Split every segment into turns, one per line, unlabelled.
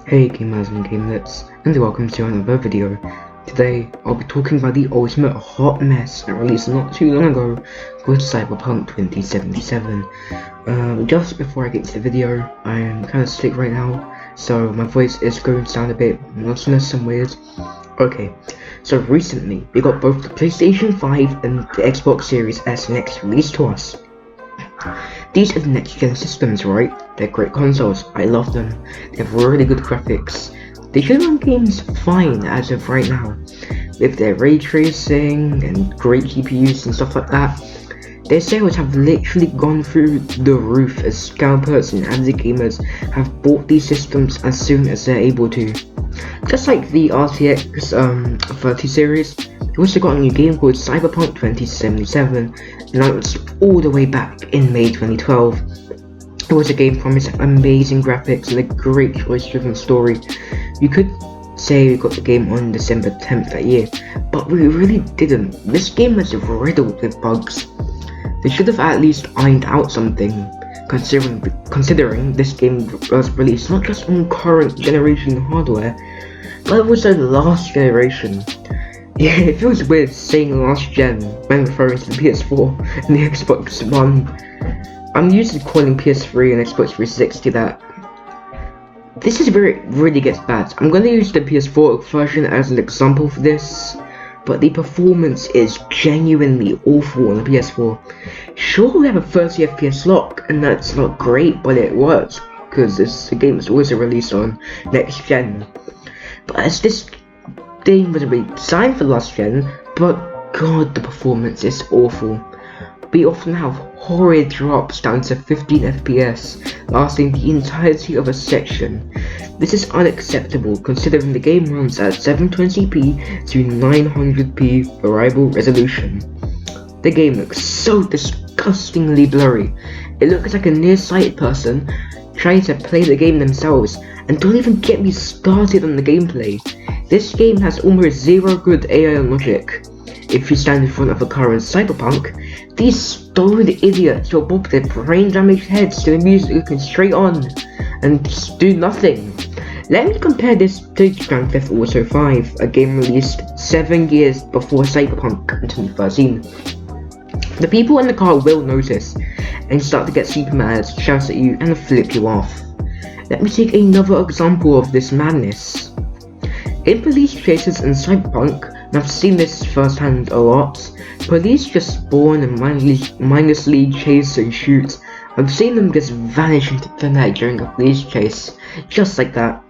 Hey gamers and gamelets, and welcome to another video. Today, I'll be talking about the ultimate hot mess that released not too long ago called Cyberpunk 2077. Just before I get to the video, I'm kind of sick right now, so my voice is going to sound a bit monotonous and weird. Okay, so recently, we got both the PlayStation 5 and the Xbox Series S and X released to us. These are the next-gen systems, right? They're great consoles, I love them. They have really good graphics. They should run games fine as of right now. With their ray tracing and great GPUs and stuff like that. Their sales have literally gone through the roof as scalpers and avid gamers have bought these systems as soon as they're able to. Just like the RTX 30 series, we also got a new game called Cyberpunk 2077, announced all the way back in May 2012. It was a game promised amazing graphics and a great choice-driven story. You could say we got the game on December 10th that year, but we really didn't. This game was riddled with bugs. They should have at least ironed out something, considering this game was released not just on current generation hardware, but also last generation. Yeah, it feels weird saying last gen when referring to the PS4 and the Xbox One. I'm used to calling PS3 and Xbox 360 that. This is where it really gets bad. I'm going to use the PS4 version as an example for this, but the performance is genuinely awful on the PS4. Sure, we have a 30 FPS lock, and that's not great, but it works, because this game is always released on next gen. But as this game was designed for last gen, but god, the performance is awful. We often have horrid drops down to 15 FPS, lasting the entirety of a section. This is unacceptable considering the game runs at 720p to 900p variable resolution. The game looks so disgustingly blurry. It looks like a nearsighted person trying to play the game themselves, and don't even get me started on the gameplay. This game has almost zero good AI logic. If you stand in front of a car in Cyberpunk, these stoned idiots will bob their brain-damaged heads to the music looking straight on, and just do nothing. Let me compare this to Grand Theft Auto 5, a game released 7 years before Cyberpunk in 2013. The people in the car will notice, and start to get super mad, shout at you, and flip you off. Let me take another example of this madness. In police chases in Cyberpunk, and I've seen this firsthand a lot, police just spawn and mindlessly chase and shoot. I've seen them just vanish into the night during a police chase, just like that.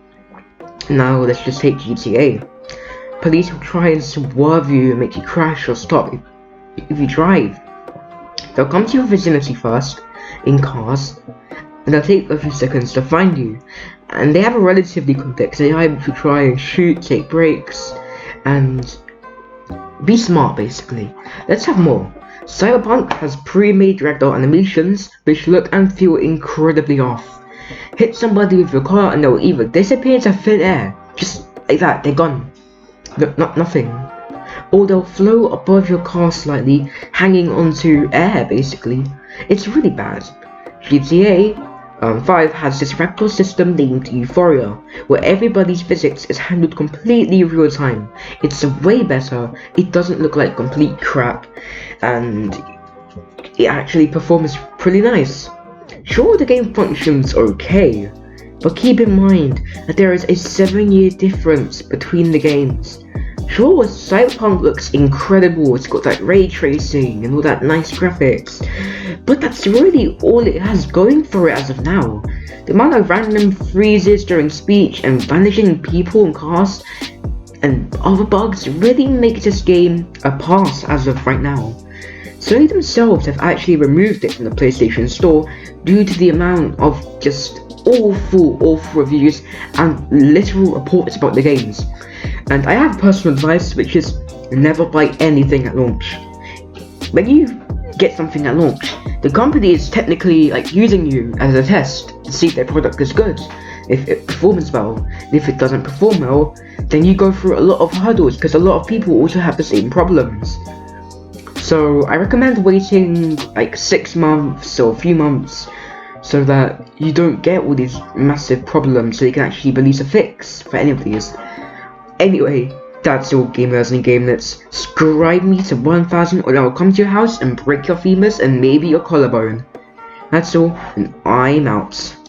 Now let's just take GTA. Police will try and swerve you and make you crash or stop if you drive. They'll come to your vicinity first, in cars, and they'll take a few seconds to find you. And they have a relatively complex AI to try and shoot, take breaks, and be smart basically. Let's have more. Cyberpunk has pre-made ragdoll animations which look and feel incredibly off. Hit somebody with your car and they'll either disappear into thin air, just like that, they're gone. Nothing. Or they'll float above your car slightly, hanging onto air basically. It's really bad. GTA 5 has this ragdoll system named Euphoria, where everybody's physics is handled completely real time. It's way better, it doesn't look like complete crap, and it actually performs pretty nice. Sure, the game functions okay, but keep in mind that there is a 7-year difference between the games. Sure, Cyberpunk looks incredible, it's got that ray tracing and all that nice graphics, but that's really all it has going for it as of now. The amount of random freezes during speech and vanishing people and cars and other bugs really makes this game a pass as of right now. Sony themselves have actually removed it from the PlayStation Store due to the amount of just awful reviews and literal reports about the games. And I have personal advice, which is never buy anything at launch. When you get something at launch, the company is technically like using you as a test to see if their product is good, if it performs well. And if it doesn't perform well, then you go through a lot of hurdles because a lot of people also have the same problems. So I recommend waiting like 6 months or a few months so that you don't get all these massive problems, so you can actually release a fix for any of these. Anyway, that's all gamers and gamelets. Subscribe me to 1000 or I'll come to your house and break your femurs and maybe your collarbone. That's all, and I'm out.